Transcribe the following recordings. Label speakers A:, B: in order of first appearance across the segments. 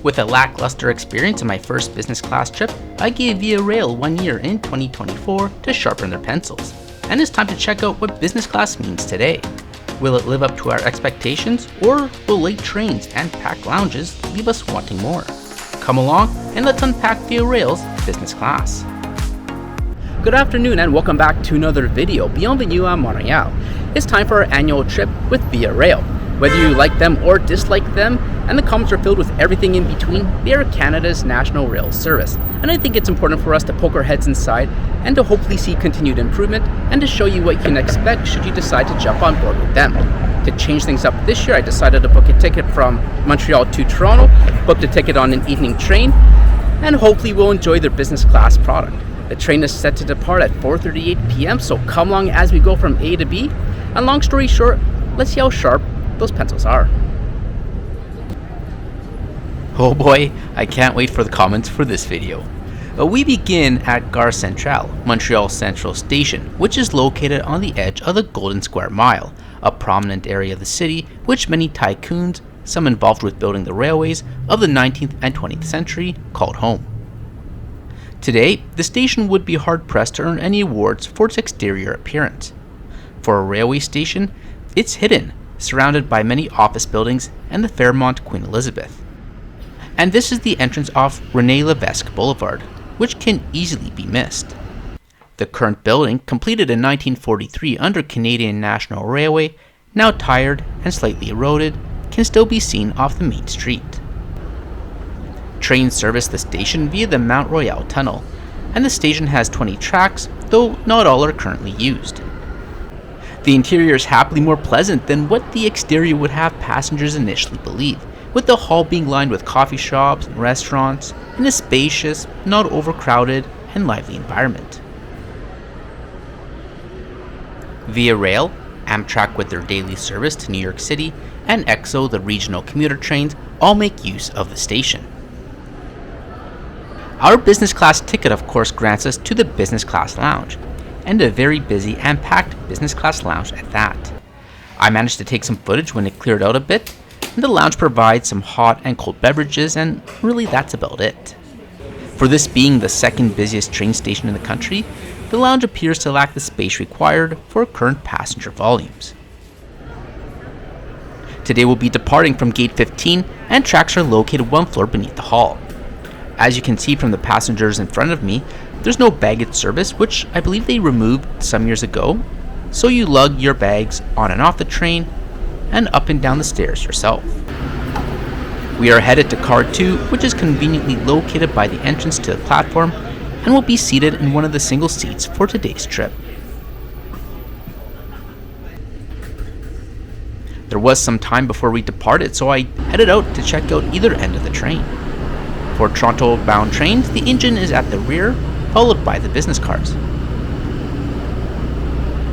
A: With a lackluster experience on my first business class trip, I gave Via Rail 1 year in 2024 to sharpen their pencils. And it's time to check out what business class means today. Will it live up to our expectations, or will late trains and packed lounges leave us wanting more? Come along and let's unpack Via Rail's business class. Good afternoon and welcome back to another video. Bienvenue à Montreal. It's time for our annual trip with Via Rail. Whether you like them or dislike them, and the comments are filled with everything in between, they are Canada's national rail service. And I think it's important for us to poke our heads inside and to hopefully see continued improvement and to show you what you can expect should you decide to jump on board with them. To change things up this year, I decided to book a ticket from Montreal to Toronto, booked a ticket on an evening train, and hopefully we'll enjoy their business class product. The train is set to depart at 4:38 p.m., so come along as we go from A to B. And long story short, let's see how sharp those pencils are. Oh boy, I can't wait for the comments for this video. We begin at Gare Centrale, Montreal Central Station, which is located on the edge of the Golden Square Mile, a prominent area of the city which many tycoons, some involved with building the railways of the 19th and 20th century, called home. Today, the station would be hard-pressed to earn any awards for its exterior appearance. For a railway station, it's hidden, surrounded by many office buildings and the Fairmont Queen Elizabeth. And this is the entrance off René Lévesque Boulevard, which can easily be missed. The current building, completed in 1943 under Canadian National Railway, now tired and slightly eroded, can still be seen off the main street. Trains service the station via the Mount Royal Tunnel, and the station has 20 tracks, though not all are currently used. The interior is happily more pleasant than what the exterior would have passengers initially believe, with the hall being lined with coffee shops and restaurants in a spacious, not overcrowded, and lively environment. Via Rail, Amtrak with their daily service to New York City, and EXO, the regional commuter trains, all make use of the station. Our business class ticket of course grants us to the business class lounge, and a very busy and packed business class lounge at that. I managed to take some footage when it cleared out a bit, and the lounge provides some hot and cold beverages, and really that's about it. For this being the second busiest train station in the country, the lounge appears to lack the space required for current passenger volumes. Today we'll be departing from gate 15, and tracks are located one floor beneath the hall. As you can see from the passengers in front of me, there's no baggage service, which I believe they removed some years ago, so you lug your bags on and off the train and up and down the stairs yourself. We are headed to car 2, which is conveniently located by the entrance to the platform, and will be seated in one of the single seats for today's trip. There was some time before we departed, so I headed out to check out either end of the train. For Toronto-bound trains, the engine is at the rear, followed by the business cars.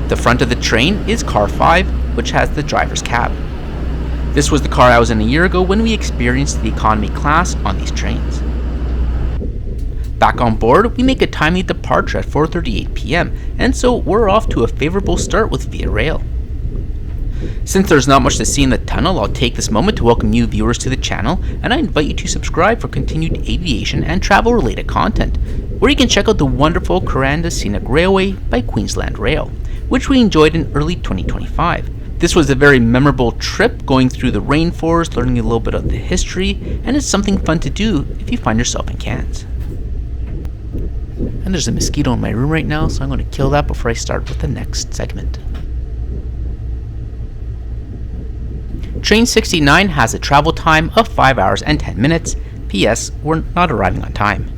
A: The front of the train is car 5, which has the driver's cab. This was the car I was in a year ago when we experienced the economy class on these trains. Back on board, we make a timely departure at 4:38 p.m., and so we're off to a favorable start with Via Rail. Since there's not much to see in the tunnel, I'll take this moment to welcome new viewers to the channel, and I invite you to subscribe for continued aviation and travel related content, where you can check out the wonderful Kuranda Scenic Railway by Queensland Rail, which we enjoyed in early 2025. This was a very memorable trip, going through the rainforest, learning a little bit of the history, and it's something fun to do if you find yourself in Cairns. And there's a mosquito in my room right now, so I'm going to kill that before I start with the next segment. Train 69 has a travel time of 5 hours and 10 minutes. P.S. We're not arriving on time.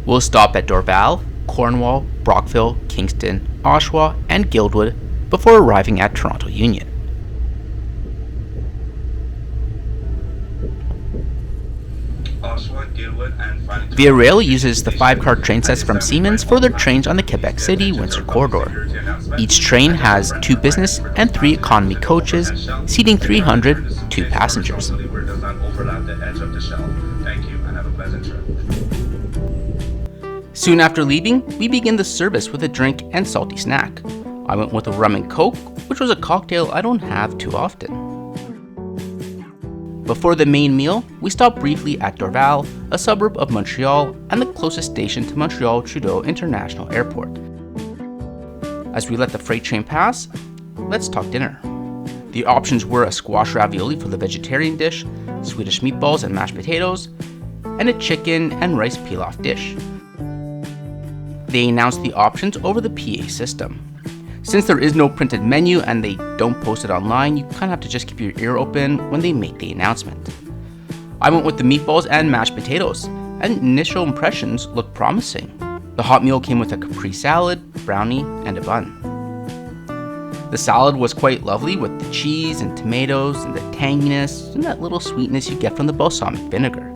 A: We'll stop at Dorval, Cornwall, Brockville, Kingston, Oshawa, and Guildwood before arriving at Toronto Union. Via Rail uses the 5-car train sets from Siemens for their trains on the Quebec City Windsor corridor. Each train has 2 business and 3 economy coaches, seating 302 passengers. Soon after leaving, we begin the service with a drink and salty snack. I went with a rum and coke, which was a cocktail I don't have too often. Before the main meal, we stopped briefly at Dorval, a suburb of Montreal and the closest station to Montreal Trudeau International Airport. As we let the freight train pass, let's talk dinner. The options were a squash ravioli for the vegetarian dish, Swedish meatballs and mashed potatoes, and a chicken and rice pilaf dish. They announced the options over the PA system. Since there is no printed menu and they don't post it online, you kind of have to just keep your ear open when they make the announcement. I went with the meatballs and mashed potatoes, and initial impressions looked promising. The hot meal came with a Capri salad, brownie, and a bun. The salad was quite lovely with the cheese and tomatoes and the tanginess and that little sweetness you get from the balsamic vinegar.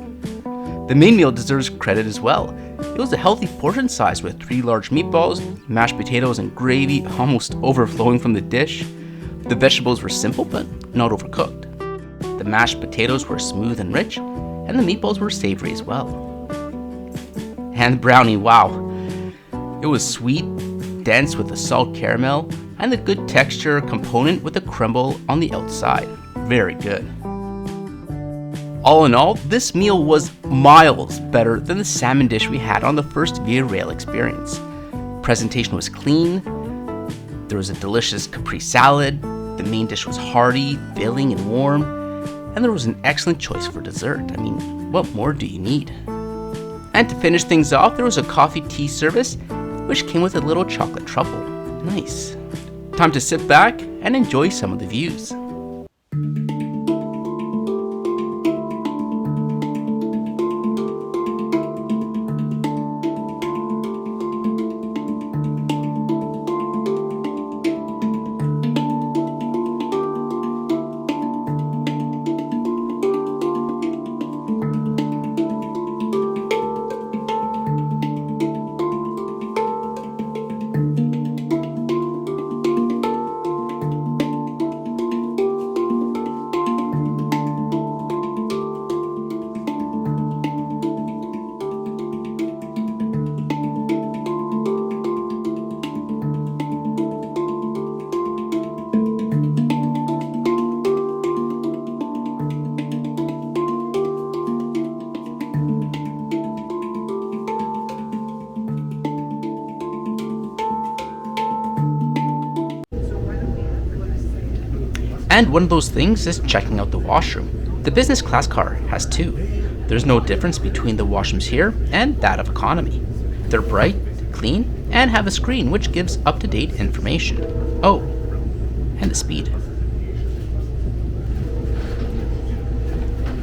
A: The main meal deserves credit as well. It was a healthy portion size with 3 large meatballs, mashed potatoes, and gravy almost overflowing from the dish. The vegetables were simple but not overcooked. The mashed potatoes were smooth and rich, and the meatballs were savory as well. And the brownie, wow. It was sweet, dense with a salt caramel, and the good texture component with a crumble on the outside. Very good. All in all, this meal was miles better than the salmon dish we had on the first Via Rail experience. Presentation was clean, there was a delicious Capri salad, the main dish was hearty, filling, and warm, and there was an excellent choice for dessert. I mean, what more do you need? And to finish things off, there was a coffee tea service, which came with a little chocolate truffle. Nice. Time to sit back and enjoy some of the views. And one of those things is checking out the washroom. The business class car has 2. There's no difference between the washrooms here and that of economy. They're bright, clean, and have a screen which gives up-to-date information. Oh, and the speed.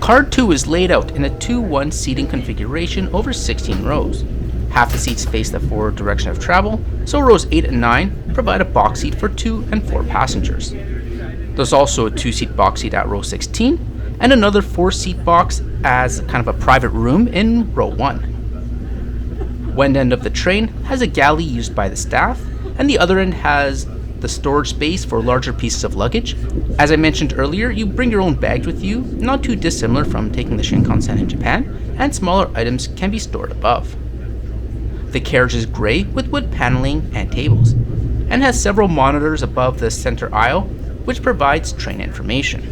A: Car 2 is laid out in a 2-1 seating configuration over 16 rows. Half the seats face the forward direction of travel, so rows 8 and 9 provide a box seat for 2 and 4 passengers. There's also a 2-seat box seat at row 16 and another 4-seat box as kind of a private room in row 1. One end of the train has a galley used by the staff, and the other end has the storage space for larger pieces of luggage. As I mentioned earlier, you bring your own bags with you, not too dissimilar from taking the Shinkansen in Japan, and smaller items can be stored above. The carriage is gray with wood paneling and tables, and has several monitors above the center aisle, which provides train information.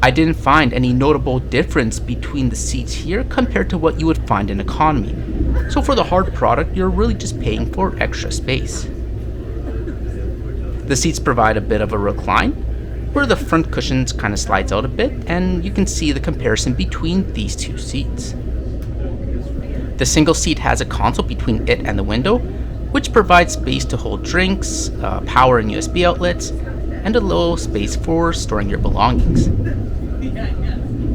A: I didn't find any notable difference between the seats here compared to what you would find in economy, so for the hard product, you're really just paying for extra space. The seats provide a bit of a recline, where the front cushions kind of slides out a bit, and you can see the comparison between these 2 seats. The single seat has a console between it and the window, which provides space to hold drinks, power and USB outlets, and a little space for storing your belongings.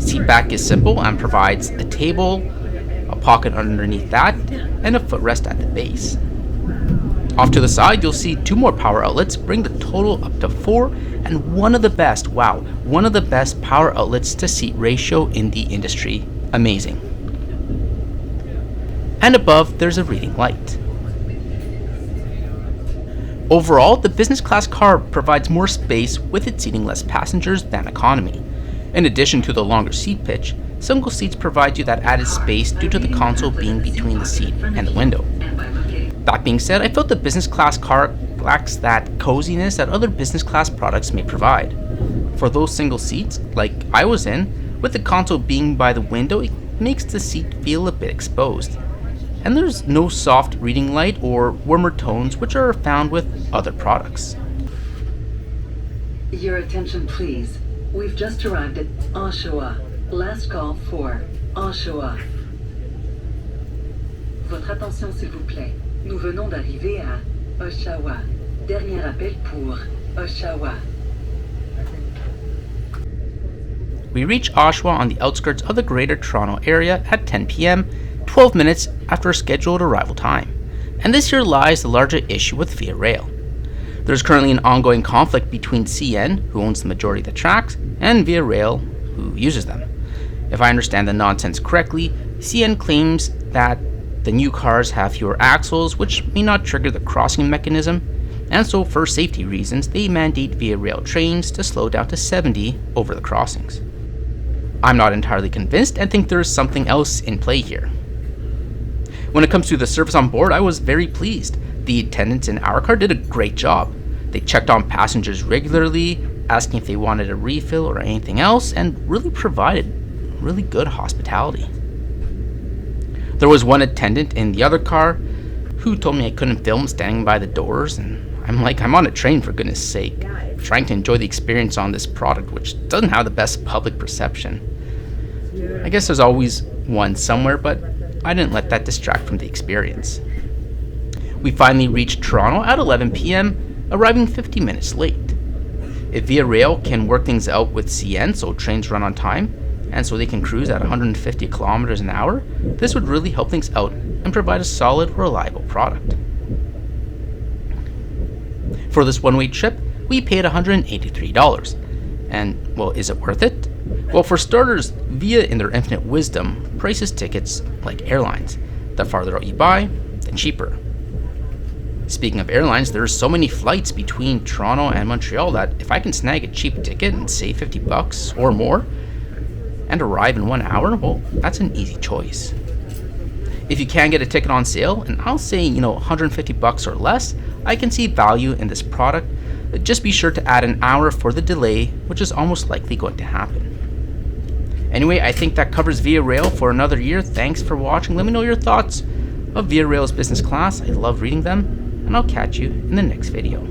A: Seat back is simple and provides a table, a pocket underneath that, and a footrest at the base. Off to the side, you'll see 2 more power outlets, bring the total up to 4, and one of the best power outlets to seat ratio in the industry. Amazing. And above, there's a reading light. Overall, the business class car provides more space with it seating less passengers than economy. In addition to the longer seat pitch, single seats provide you that added space due to the console being between the seat and the window. That being said, I felt the business class car lacks that coziness that other business class products may provide. For those single seats, like I was in, with the console being by the window, it makes the seat feel a bit exposed. And there's no soft reading light or warmer tones which are found with other products.
B: Your attention please. We've just arrived at Oshawa. Last call for Oshawa. Votre attention s'il vous plaît. Nous venons d'arriver à Oshawa. Dernier appel pour Oshawa.
A: We reach Oshawa on the outskirts of the Greater Toronto Area at 10 p.m., 12 minutes after our scheduled arrival time. And this here lies the larger issue with Via Rail. There's currently an ongoing conflict between CN, who owns the majority of the tracks, and Via Rail, who uses them. If I understand the nonsense correctly, CN claims that the new cars have fewer axles, which may not trigger the crossing mechanism, and so for safety reasons, they mandate Via Rail trains to slow down to 70 over the crossings. I'm not entirely convinced and think there is something else in play here. When it comes to the service on board, I was very pleased. The attendants in our car did a great job. They checked on passengers regularly, asking if they wanted a refill or anything else, and really provided really good hospitality. There was one attendant in the other car who told me I couldn't film standing by the doors, and I'm like, I'm on a train for goodness sake, trying to enjoy the experience on this product which doesn't have the best public perception. I guess there's always one somewhere, but I didn't let that distract from the experience. We finally reached Toronto at 11 p.m., arriving 50 minutes late. If Via Rail can work things out with CN so trains run on time, and so they can cruise at 150 kilometers an hour, this would really help things out and provide a solid, reliable product. For this one-way trip, we paid $183. And, well, is it worth it? Well, for starters, Via, in their infinite wisdom, prices tickets like airlines. The farther out you buy, the cheaper. Speaking of airlines, there are so many flights between Toronto and Montreal that if I can snag a cheap ticket and save $50 or more, and arrive in 1 hour, well, that's an easy choice. If you can get a ticket on sale, and I'll say, $150 or less, I can see value in this product. Just be sure to add an hour for the delay, which is almost likely going to happen. Anyway, I think that covers Via Rail for another year. Thanks for watching. Let me know your thoughts of Via Rail's business class. I love reading them, and I'll catch you in the next video.